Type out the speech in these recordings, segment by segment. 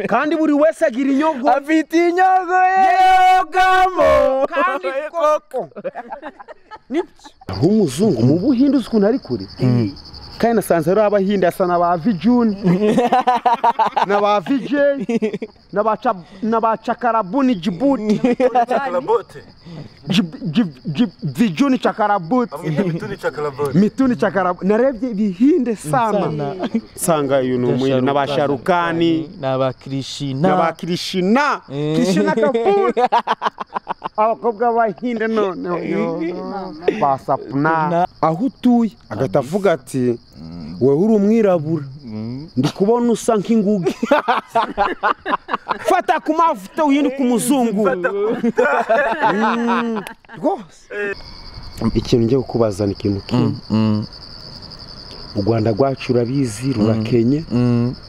kandi buri wese agira inyogo afite inyogo yogamo kandi koko nk'umuzungu mu Buhinde uzi ukuntu ari kure kandi nasanze ari Abahinde asa n'aba Vijuni n'aba Vijay n'aba Chakarabuni Djibouti Vijuni Chakarabuti Mituni Chakarabuti narebye Ibihinde sana sanga uyu n'umwe n'aba Sharukani n'aba Krishna Krishna Kapoor abakobwa b'Abahinde none basapna aho utuye agatavuga ati wewe uri umwirabura ndi kubona usa nk'inguge fata ku mavuta uyindi ku muzungu rwose ikintu ngiye kukubaza ni ikintu kimwe u Rwanda rwacu urabizi rurakenye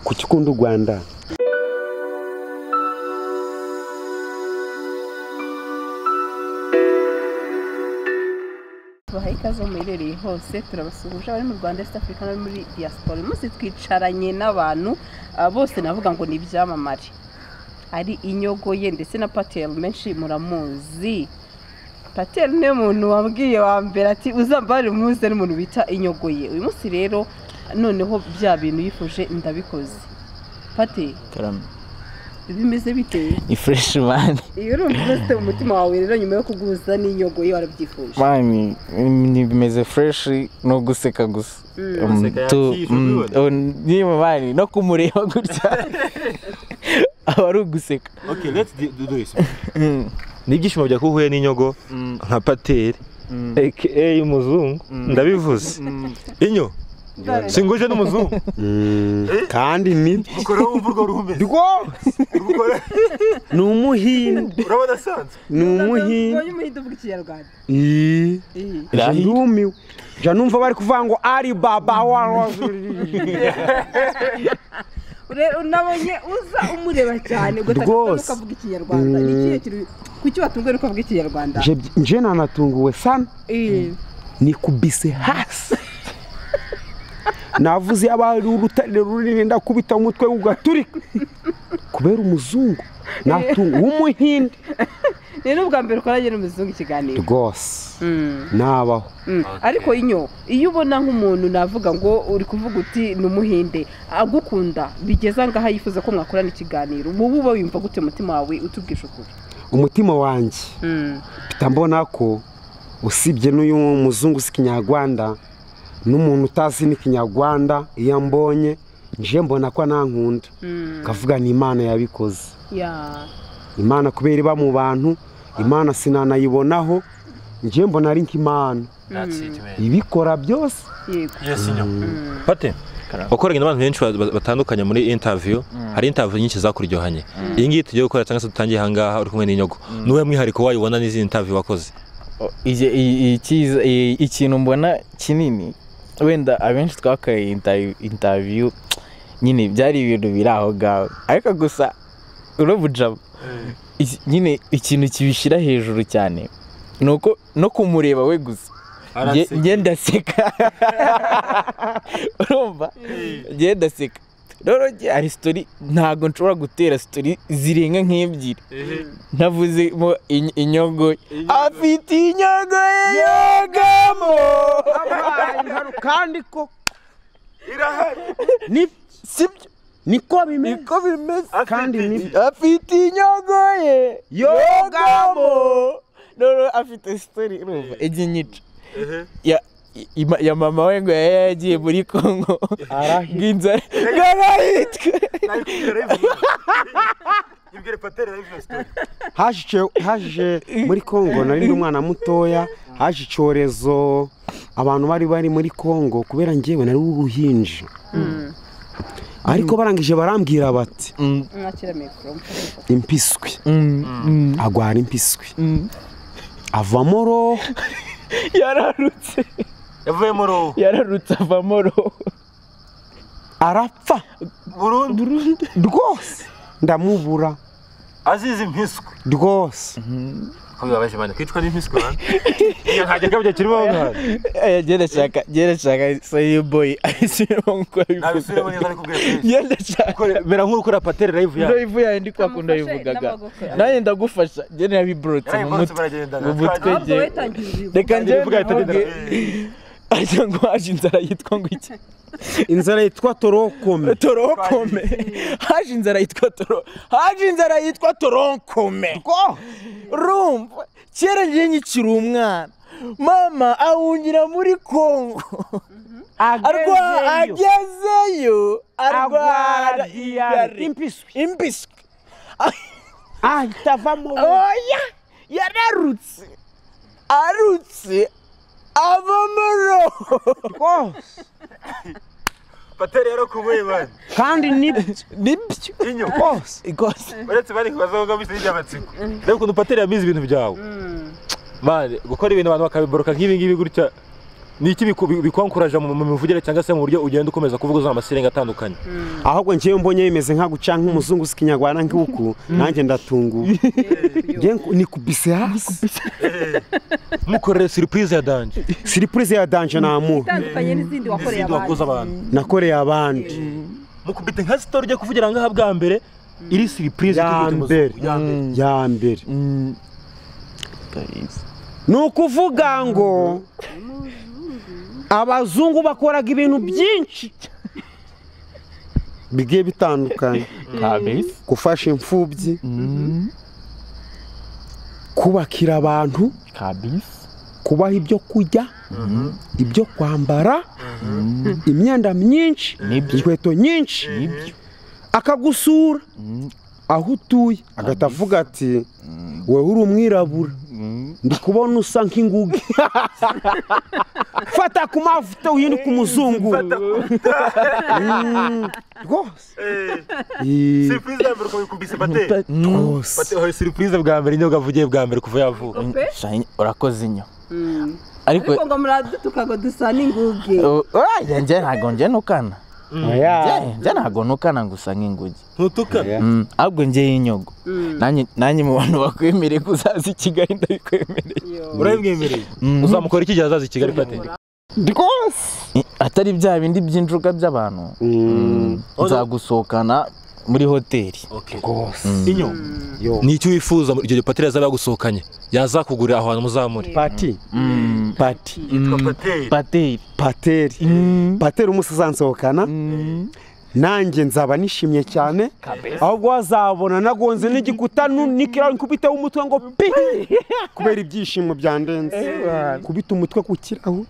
kuki ukunda u Rwanda ikaze muherereye hose turabasuhuje abari mu Rwanda East Africa no muri diaspora umunsi twicaranye n'abantu bose navuga ngo ni ibyamamare ari inyogoye ndetse na Patel menshi muramuzi Patel ne muntu wambwiye wa mbere ati uzambare muze n'umuntu bita inyogoye uyu munsi rero noneho bya bintu yifuje ndabikoze Patel bimeze bite ni fresh man iyo urumva umutima wawe rero nyuma yo kuguza n'inyogoye warabyifuje mami ni bimeze fresh no guseka gusa ni mami no kumureba gutya abari uguseka. Okay, let's do this. Nibyishimo bya kuhuye n'inyogo nka Patel aka umuzungu ndabivuze inyo singuje n'umuzungu kandi ni ukora wumva urwo ruhume rwose ni umuhinde urabona sanze ni umuhinde umuhinde uvuga Ikinyarwanda rahirumiwe ja numva bari kuvuga ngo ari baba wa unabonye uza umureba cyane ukavuga Ikinyarwanda nikiye kiri kuki batungwe ukavuga Ikinyarwanda je nanatunguwe sana nikubise hasi navuze abari urutare runini ndakubita umutwe ugaturika kubera umuzungu natungu w'umuhinde rero ubwa mbere ukoranye n'umuzungu ikiganiro rwose nabaho ariko iyo ubona nk'umuntu navuga ngo uri kuvuga uti ni umuhinde agukunda bigeza ngaha yifuza ko mwakorana ikiganiro ubu uba wimva gute umutima wawe utubwisha ukuri umutima wanjye mbona ko usibye n'uyu muzungu w'Ikinyarwanda n'umuntu utazi n'Ikinyarwanda iyo mbonye nje mbona ko nankunda kavuga ni Imana yabikoze Imana kubera iba mu bantu Imana sinanayibonaho nje mbona ari nk'Imana ibikora byose yes inyo Pate ukoranye n'abantu benshi batandukanye muri interview hari interview nyinshi zakuryohanye iyi ngiyi tugiye gukora cyangwa se tutangiye hangaha uri kumwe n'inyogo niwe mwihariko wayibona n'izi interview wakoze ikintu mbona kinini wenda abenshi twakaye interview nyine byari ibintu biraho gawe ariko gusa urabujaba nyine ikintu kibishira hejuru cyane nuko no kumureba we gusa ngenda seka urumva ngenda seka rero ari story ntago nshobora gutera story zirenga nk'ebyiri navuze mo inyogo afite inyogo yogamo kandi ko irahari ni sibyo niko bimeze kandi ni afite inyogo yogamo rero afite story urumva eginyica ya mama we ngo yagiye muri Kongo arahindza garahitwe haje muri Kongo nari umwana mutoya haje icyorezo abantu bari muri Kongo kubera ngewe nari uruhinja ariko barangije barambwira bati impiswi agwara impiswi avamo roho yararutse yararutse avamo roho arapfa burundu rwose ndamubura azize impiswi rwose ko bibabaje bane kwitwa n'impiswi bane iyo ntajya kabye kirimo ngana genda shaka say boy ayisubiramo nko nabisubiremo neza ariko bwese genda shaka mera nk'uko ura patere live ya ndi kwakunda bivugaga nanjye ndagufasha genda yabibrotse mu mutwe je reka nje ajya ngo haje inzara yitwa ngo iki inzara yitwa torokome haje inzara yitwa toronkome rumva kera ngiye nyikiri umwana mama awungira muri Kongo agezeyo arwara impiswi itavamo oya arutse avamuro patere yaro kubuye bane kandi nibyo inyo igose baretse bari kubazoga bisije amatsiko rero kuntu patere yamize ibintu byawe bane gukora ibintu abantu bakabiboroka nk'ibi ngibi gutya ni iki bikonkuraje mu mivugire cyangwa se mu buryo ugenda ukomeza kuvuga uzama sirenga atandukanye ahubwo ngiye mbonye bimeze nka guca nk'umuzungu sikinyarwanda nk'uku nanjye ndatunguwe ni kubise hasi mukorere surprise ya danje namu itandukanye n'izindi nakoreye abandi mukubite nka story ujye kuvugira ngaha bwa mbere iri surprise ya mbere ni ukuvuga ngo abazungu bakoraga ibintu byinshi bigiye bitandukanye gufasha imfubyi kubakira abantu kubaha ibyo kurya ibyo kwambara imyenda myinshi inkweto nyinshi akagusura aho utuye agahita avuga ati wowe uri umwirabura ndi kubona usa nk'inguge fata ku mavuta uhinduka umuzungu rwose surprise ya mbere ko bikubise patere patere surprise bwa mbere inyoga avugiye bwa mbere kuva yavuka urakoze inyo ariko ngo muradutuka ngo dusa n'inguge njye ntago njye nukana njye ntago nukana ngo usa nk'inguge ntutukana ahubwo njye y'inyogo nanjye mu bantu bakwemereye ko uzaza i Kigali ndabikwemereye urabimwemereye uzamukora iki gihe azaza i Kigali patere rwose atari bya bindi by'injuga by'abantu nzagusohokana muri hoteli rwose inyo ni icyo wifuza igihe patere yazaba yagusohokanye yazakugurira aho hantu muzamure pati yitwa pateri umusi uzansohokana nanjye nzaba nishimye cyane ahubwo wazabona nagonze n'igikuta n'ikiraro nkubiteho umutwe ngo pi kubera ibyishimo byandenze kubita umutwe ku kirahuri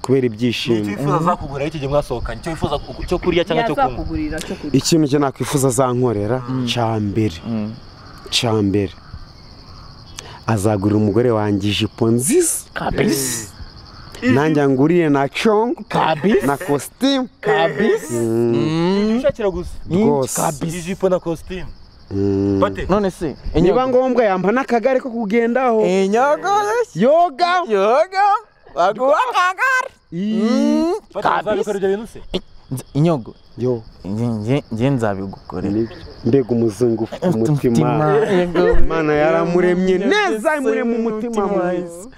kubera ibyishimo icyo wifuza azakugurira iki gihe mwasohokanye icyo wifuza cyo kurya cyangwa cyo kunywa ikintu cyo nakwifuza azankorera cya mbere azagurira umugore wanjye ijipo nziza nanjye nguriye na congo na costume ushakira gusa rwose ijipo na costume none se niba ngombwa yamba n'akagare ko kugendaho yoga baguha akagare uzabikora ibyo bintu se inyogo yo njye nzabigukorera mbega umuzungu ufite umutima Imana yaramuremye neza imurema umutima mwiza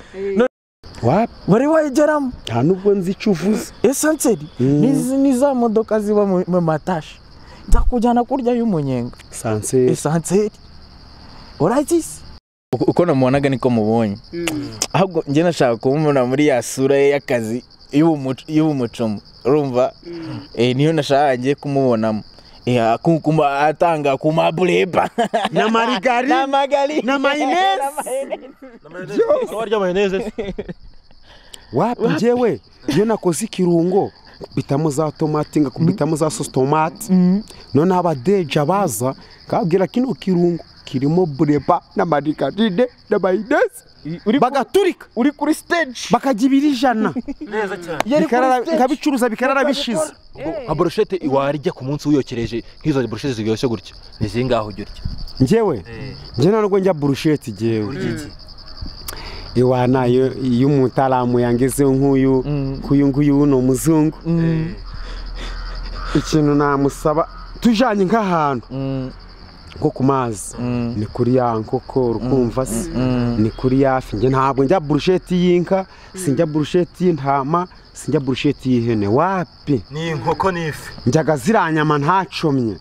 wari wayigeramo nta nubwo nzi icyo uvuze esanseri ni za modoka ziba mu matashi nzakujyana kurya y'umunyenga esanseri uragize uko namubonaga niko mubonye ahubwo njye nashaka kumubona muri ya sura ye y'akazi y'ubumucumu urumva niyo nashaka ngiye kumubonamo atanga ku mabureba na marigari na mayoneze warya mayoneze wapi njyewe iyo nakoze ikirungo bitamo za tomati ngakubitamo za sosi tomati noneho abadeja baza kabwira kino kirungo kirimo bureba na marigarine na mayoneze bagaturika uri kuri stage bakagibira ijana neza cyane nkabicuruza bikarara bishize nka brochette warya ku munsi wiyokereje nk'izo brochette ziryoshye gutya ni zingaho urya njye ntabwo njya brochette njyewe iwana iyo umutaramu yangezeho nk'uyu uno muzungu ikintu namusaba tujanye nk'ahantu nko ku mazi ni kuri ya nkoko urukumva se ni kuri yafi njye ntabwo njya burusheti y'inka sinjya burusheti y'intama sinjya burusheti y'ihene wapi ni inkoko n'ifi njyaga ziriya nyama ntacomye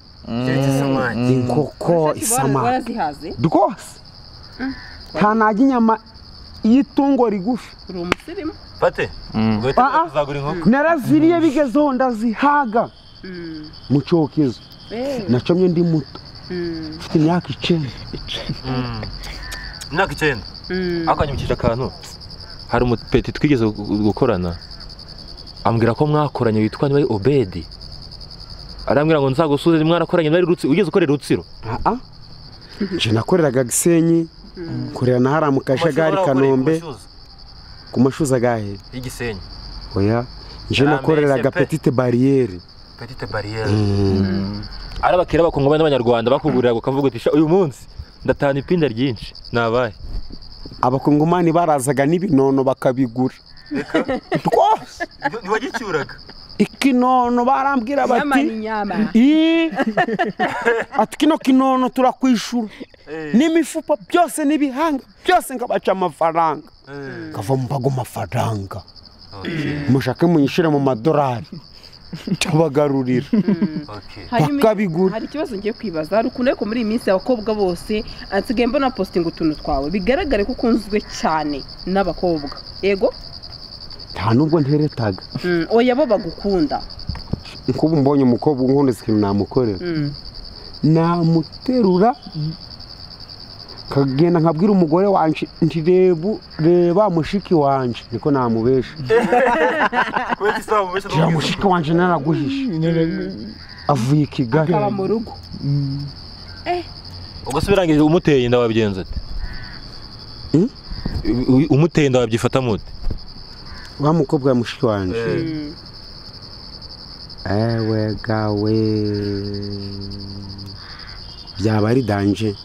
inkoko isamaki warazihaze rwose nta najya inyama y'itungo rigufi uri umusirimu Pate ugahita kuzagura inkoko naraziriye bigezeho ndazihaga mu cyokezo nacomye ndi muto mfite imyaka 9 imyaka 9 akanyumukije akantu hari umupeti twigeze gukorana ambwira ko mwakoranye witwa niwe Obedi arambwira ngo nzagusuze mwarakoranye nari Rutsiro ugeze ukorera Rutsiro je nakoreraga Gisenyi korera na hara mu Kajagari Kanombe ku mashuza gahe y'Igisenyi oya je nakoreraga Petite Barrière ari abakira bakongoma n'abanyarwanda bakugurira ukavuga uti uyu munsi ndatana ipinda ryinshi nabaye abakongomani barazaga n'ibinono bakabigura rwose ntiwagicyuraga ikinono barambwira bati ati kino kinono turakwishura n'imifupa byose n'ibihanga byose ngabaca amafaranga kava mu bago mafaranga mushake munyishire mu madolari tabagarurira bakabigura. Hari ikibazo ngiye kwibaza hari ukuntu ariko muri iyi minsi abakobwa bose ansigaye mbona posting utuntu twawe bigaragare ko ukunzwe cyane n'abakobwa yego nta nubwo nteretaga oya bo bagukunda nkubu mbonye umukobwa unkunda ikintu namukorera namuterura kagenda nkabwira umugore wanje nti reba mushiki wanje niko namubesha ya mushiki wanje naraguhisha avuye Kigali akaba mu rugo ugasubirangije umuteye inda wabigenza ati umuteye inda wabyifata mute wa mukobwa ya mushiki wanje ewe gawe byaba ari danje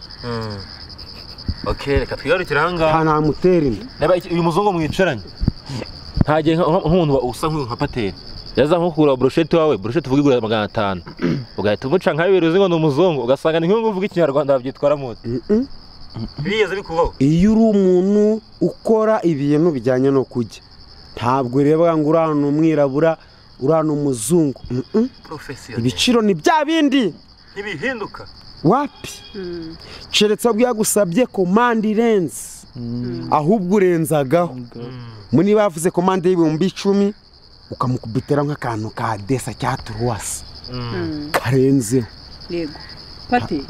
reka twigarukire ahangaha nta namutera inda uyu muzungu mwicaranye ntagiye nk'umuntu usa nka Pateri yaza nko kugura brochette wawe brochette uvuga igura 500 ugahita umuca nka bibiri uzi ngo ni umuzungu ugasanga ni nk'umuntu uvuga ikinyarwanda babyitwara mute bigeze bikubaho iyo uri umuntu ukora ibintu bijyanye no kujya ntabwo reba ngo urana umwirabura urana umuzungu ibiciro ni bya bindi ntibihinduka wapi keretse abwiye gusabye commande irenze ahubwo urenzagaho muni bavuze commande y'ibihumbi 10 ukamukubitira nk'akantu ka desa cya turuwasi karenze yego Pati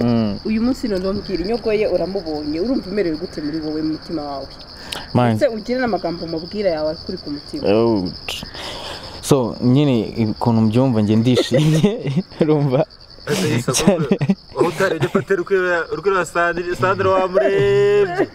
uyu munsi none mbwira inyogoye uramubonye urumva umerewe gute muri wowe mu mutima wawe ese ugira n'amagambo mubwira yawe kuri ku mutima so nyine ukuntu mbyumva nge ndishimye urumva utarebye Pateri urwira Sandra wamurebye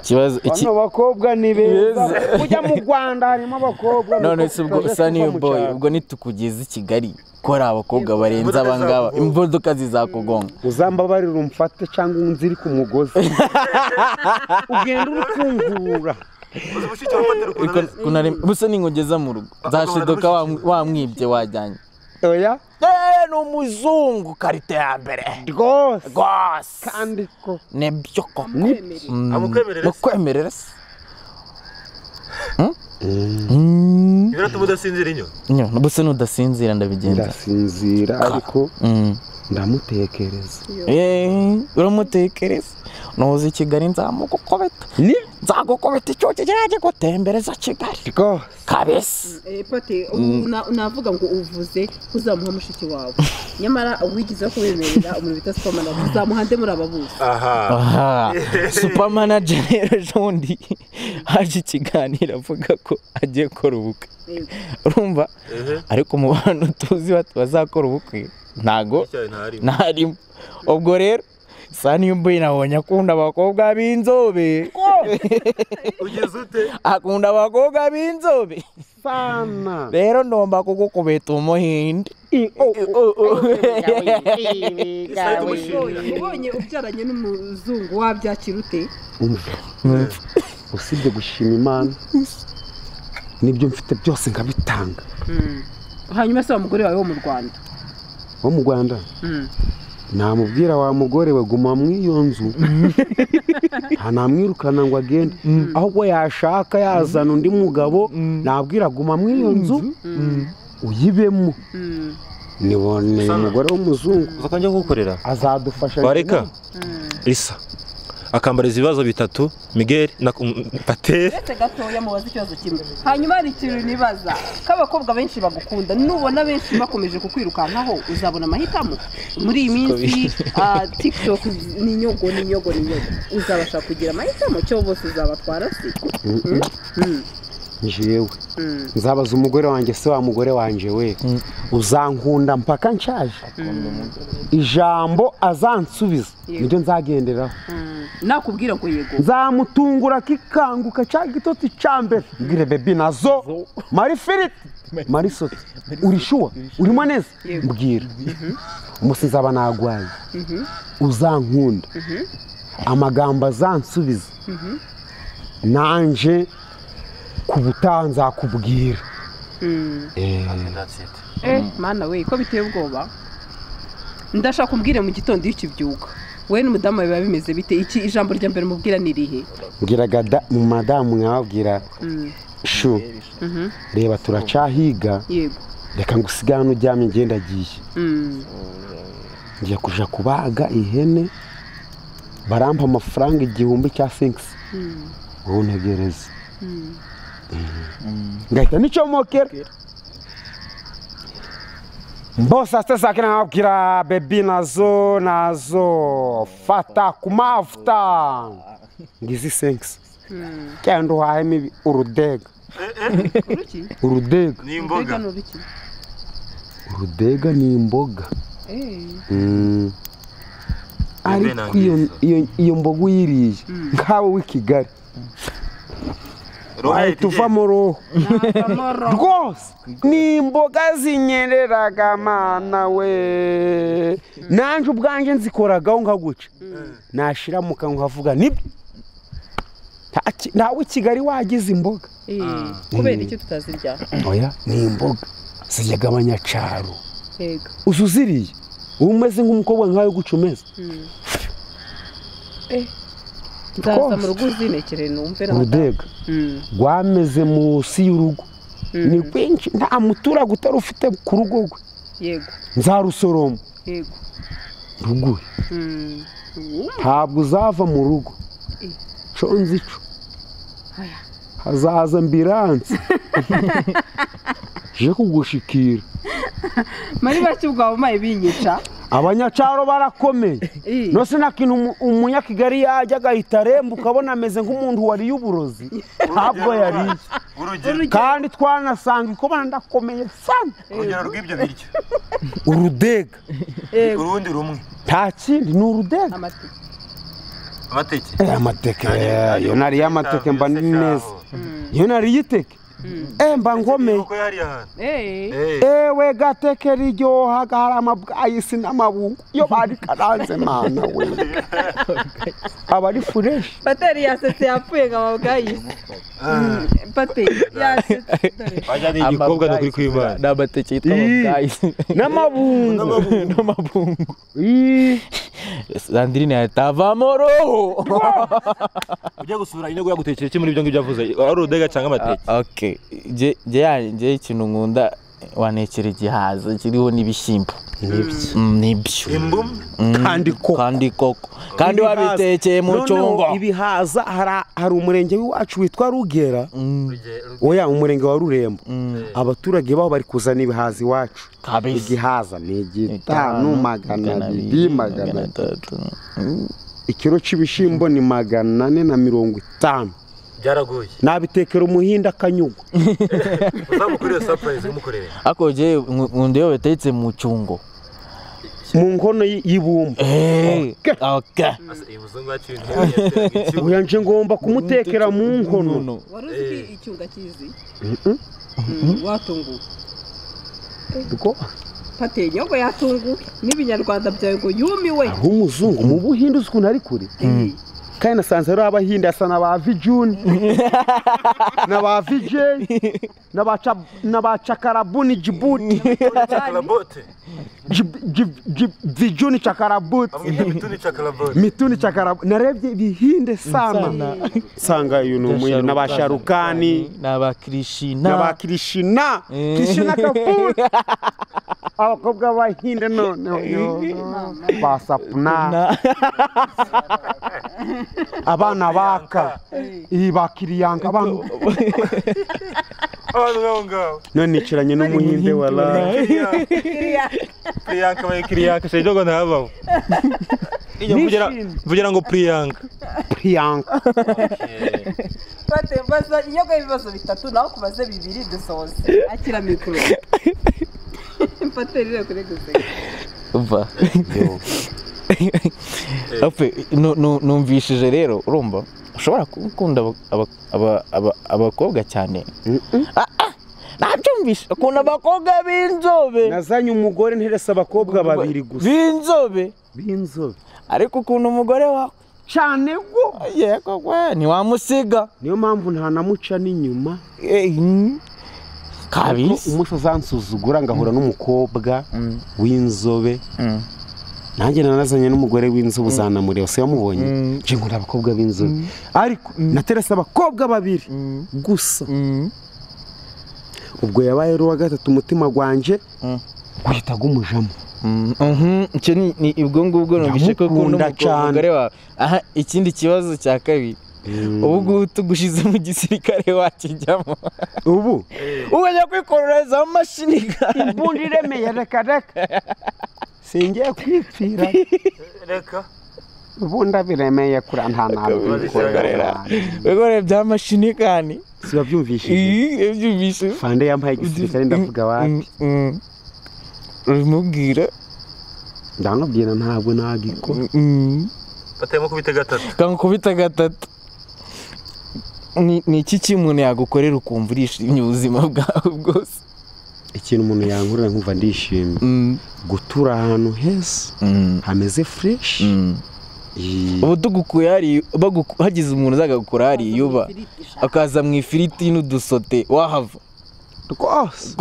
kibazo iki bakobwa ni beza kujya mu Rwanda harimo abakobwa none se ubwo Sunny Boy ubwo nitukugeze i Kigali kora abakobwa barenza abangaba imbodoka zizakugonga uzambabarira umfate cyangwa unziri ku mugozi ugenda urukungura busa ningogeza mu rugo zashidoka wamwibye wajyanye oya ni umuzungu karite ya mbere rwose kandi ko nebyo koko amukwemerera se biratuma udasinzira inyo busa nudasinzira ndabigenza ndasinzira ariko ndamutekereza uramutekereza noza i Kigali nzamugukobeta icyo kijyaje gutembereza Kigali kabese Pati navuga ngo uvuze uzamuha mushiki wawe nyamara wigize ko wemerera umuntu bita supermanager uzamuhande muri ababuze supermanager rero jondi haje ikiganiro avuga ko agiye gukora ubukwe urumva ariko mu bantu tuzi bazakora ubukwe ntago ntarimo ubwo rero Sunny Boy nabonye akunda abakobwa b'inzobe ugeze ute akunda abakobwa b'inzobe sana rero ndomba kugukubita umuhinde ubonye ubyaranye n'umuzungu wabyakira ute usibye gushima Imana nibyo mfite byose nkabitanga hanyuma se wa mugore wawe wo mu Rwanda namubwira wa mugore we guma mw'iyo nzu ntamwirukana ngo agende ahubwo yashaka yazana undi mugabo nabwira guma mw'iyo nzu uyibemo nibone umugore w'umuzungu bakajya kugukorera azadufasha bareka isa akambariza ibibazo bitatu Miguel na Patel uretse gatoya mubaza ikibazo kimwe hanyuma hari ikintu nibaza k'abakobwa benshi bagukunda nubona benshi bakomeje kukwirukankaho uzabona amahitamo muri iyi minsi TikTok ni inyogo uzabasha kugira amahitamo cyo bose uzabatwara se njyewe nzabaza umugore wanjye se wa mugore wanjye we uzankunda mpaka nshaje ijambo azansubiza nibyo nzagenderaho nakubwira ngo yego nzamutungura kikanguka cya gitotsi cya mbere mbwire bebi nazo marifiriti marisoti urishuwa urimo neza mbwira umusizi aba nagwaye uzankunda amagambo azansubiza nanje kubutanza kubwira mana we ko biteye ubwoba ndashaka kumbwire mu gitondo iyo ukibyuka we n'umudamu biba bimeze bite iki ijambo rya mbere mubwira ni rihe mbwiraga mu madamu mwabwira shu reba turacahiga yego reka ngusigane uryamye ngenda agiye ngiye kuja kubaga ihene barampa amafaranga 1,000 wowe ntegereze ngahita nicomokera mbosa sasakina nabwira bebi nazo fata ku mavuta ngizi 5 cyangwa uhahemo urudega urudega ni imboga urudega ni imboga ariko iyo mboga uyiriye nkawe w'i Kigali tuvamo roho rwose ni imboga zinyereraga mana we nanjye ubwanjye nzikoragaho nkaguca nashira mu kanwa nkavuga nibyo ntawe i Kigali wagize imboga kubera icyo tutazirya oya ni imboga ziryaga abanyacaro yego uzuziriye uba umeze nk'umukobwa nkawe guca umeze nzaza mu rugo uzinekere numve urudega rwameze munsi y'urugo ni rwinshi nta muturage utari ufite ku rugo rwe yego nzarusoroma yego ruguye ntabwo uzava mu rugo conzi ico hazaza ambiranse je kugushikira mari baki bwawe maye binyica abanyacaro barakomeye no sinakintu umunyakigali yajya agahita remba ukabona ameze nk'umuntu wariye uburozi ntabwo yariye kandi twanasanga ikobana ndakomeye sana urugero rw'ibyo biryo urudega urundi rumwe nta kindi ni urudega amateke yo nariye amateke mba ndi neza yo nariye iteke mba ngomeye ewe gateke riryohaga hari amabwayisi n'amabungu iyo barikaranze mana we aba ari fureshi Pateri yasetse yapfuye ngo amabwayisi Pateri yasetse bajyana igikobwa no kuri kwimana n'amateke yitwa amabwayisi n'amabungu Sandrine yatavamo roho ujya gusura inyogo yagutekera iki muri ibyo ngibyo yavuze ari urudega cyangwa amateke okay je ikintu nkunda wanekera igihaza kiriho n'ibishyimbo nibyo kandi koko kandi wabitekeye mu cyongo ibihaza hari umurenge w'iwacu witwa Rugera oya umurenge wa Rurembo abaturage baho bari kuzana ibihaza iwacu igihaza ni 500 magana 300 ikiro c'ibishimbo ni 450 byaragoye nabitekera umuhinda kanyugo uzamukorera surprise umukorere ako je nkunde yo betetse mu cyungo mu nkono y'ibumba okay ibuzungu yacu uyanje ngomba kumutekera mu nkono waruzi icyunga kizi watungu uko Pateri nyogo yatungu n'ibinyarwanda byawe ngo yumiwe umuzungu mu buhindu ukuntu ari kure kandi nasanze ari abahinde asa na ba Vijuni na ba VJ na ba Chakarabuni Djibouti Vijuni Chakarabuti Mituni Chakarabuti narebye ibihinde sana sanga yuno na ba Sharukani na ba Krishna Krishna Kapoor abakobwa b'abahinde none ba Sapna abana baka bakiriyanka abantu none nicaranye n'umuhinde wala Priyanka sejogo ntabaho vugira ngo Priyanka baza inyogo y'ibibazo bitatu naho kubaze bibiri dusoze akira mikoro mfateri rero kuri guseka uva ape numvishije rero urumva ushobora gukunda abakobwa cyane nabyumvishe akunda abakobwa b'inzobe nazanye umugore nteresa abakobwa babiri gusa b'inzobe ariko ukunda umugore wawe cyane go yego gwe ntiwamusiga niyo mpamvu ntanamuca n'inyuma kabisa umusho zansuzugura ngahura n'umukobwa w'inzobe nanjye nanazanye n'umugore w'inzobe uzanamureba se yamubonye nje nkunda abakobwa b'inzobe ariko nateresa abakobwa babiri gusa ubwo yabaye ruwa gatatu umutima gwanje guhita gumujamo icyo ni ubwo ngubwo numvishe ko ukunda umugore wawe aha ikindi kibazo cya kabiri ubu ngubu tugushize mu gisirikare wakijyamo ubu ukajya kwikororeza amashini imbunda iremeye reka singiye kwipfira reka ubundi biremeye kuri ntabwo bigore by'amashini kandi siba byumvishije byumvise fande yampaye igisirikare ndavuga wapi urimubwira ndamubwira ntabwo nagiko batemo kubita gatatu kankubita gatatu ni iki umuntu yagukorera ukumva urishimye ubuzima bwawe bwose ikintu umuntu yankurira nkumva ndishimye gutura ahantu heza hameze fresh ubu tugukuye hari hagize umuntu uzagakora hari yuba akaza mu ifiriti n'udusote wahava rwose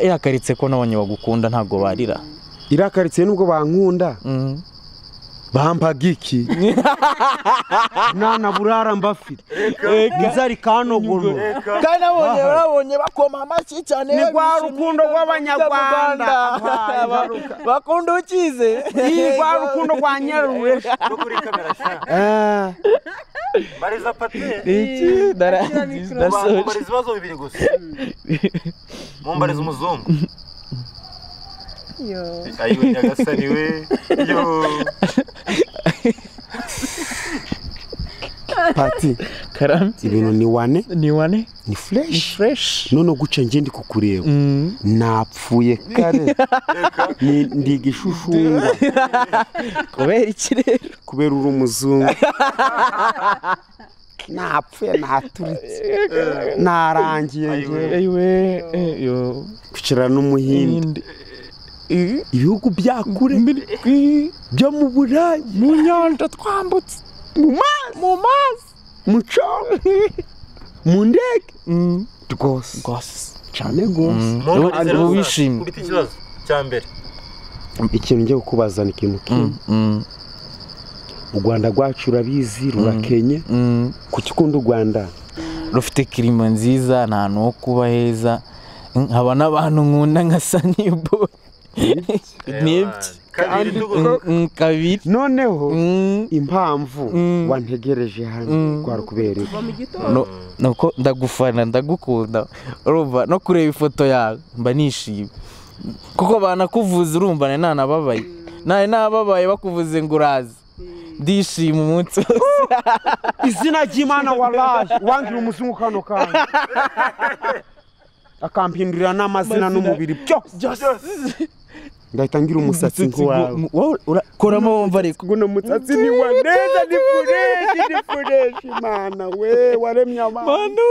irakaritse ko nabonye bagukunda ntabwo barira irakaritse nubwo bankunda bampaga iki nana burara mbafite inzari kanogono kandi nabonye bakoma amashyi cyane ni rwa rukundo rw'abanyarwanda bakunda ukize rwa rukundo rwa nyaruwe kuri kamera sha bariza pate iki ndarangiza bariza ibibazo bibiri gusa mumbariza umuzungu ayiwe nyagasani we pati karame ibintu ni wane ni fresh none guca nje ndi kukureba napfuye kare ndi gishushungwa kubera iki rero kubera uri umuzungu napfuye naturitse narangiye yo kwicara n'umuhinde ibihugu byakure byo mu burayi mu nyanja twambutse mu mazi mu cyobo mu ndege rwose cyane rwose ubu wishimye kubita ikibazo cya mbere ikintu ngiye kukubaza ni ikintu kimwe u Rwanda rwacu urabizi rurakenye kuki ukunda u Rwanda rufite kirima nziza nta hantu ho kuba heza nkaba n'abantu nkunda nka Sanibo kabiri noneho impamvu wantegereje hano kwari kubera nuko ndagufana ndagukunda urumva no kureba ifoto yawe mba nishimye kuko banakuvuza urumva nanababaye nababaye bakuvuze ngo urazi ndishima umunsi wose izina ry'Imana waraje wangira umuzungu kano kandi akampindurira n'amazina n'umubiri byose ndahita ngira umusatsi nk'uwawe koramo wumva ariko guno musatsi ni wa neza ni fureshi Imana we waremye abantu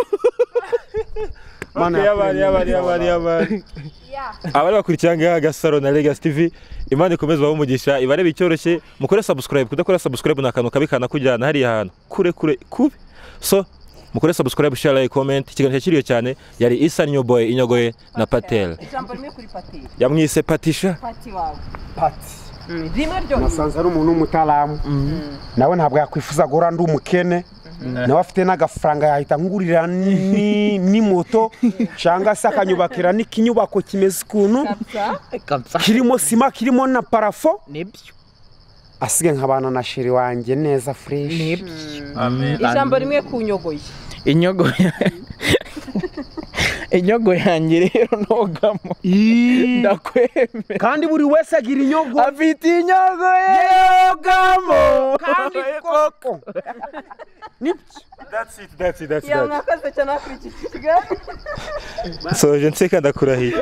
mana yabari abari bakurikira ngaha Gasaro na Legacy TV Imana ikomeze baho umugisha ibarebe icyoroshye mukore subscribe kudakora subscribe n'akantu kabikana kujyana hari ahantu kure kubi so mukore subscribe share like comment ikiganiro kiriyo cyane yari Isa New Boy Inyogoye na Patel ijambo rimwe kuri Patel yamwise Patisha Pati wawe pati rimwe ryo nasanze ari umuntu w'umutaramu nawe ntabwo yakwifuza guhora ndi umukene nawe afite n'agafaranga yahita ngurira ni moto cyangwa se akanyubakira n'ikinyubako kimeze ukuntu kirimo sima kirimo na parafo nibyo asige nk'abana na sheri wanjye neza fresh nibyo ijambo rimwe ku Nyogoye inyogo yanjye rero ntogamo ndakwemera kandi buri wese agira inyogo afite inyogo yogamo kandi koko that's it yamwakaze cyane akurikije so je nseka ndakurahiye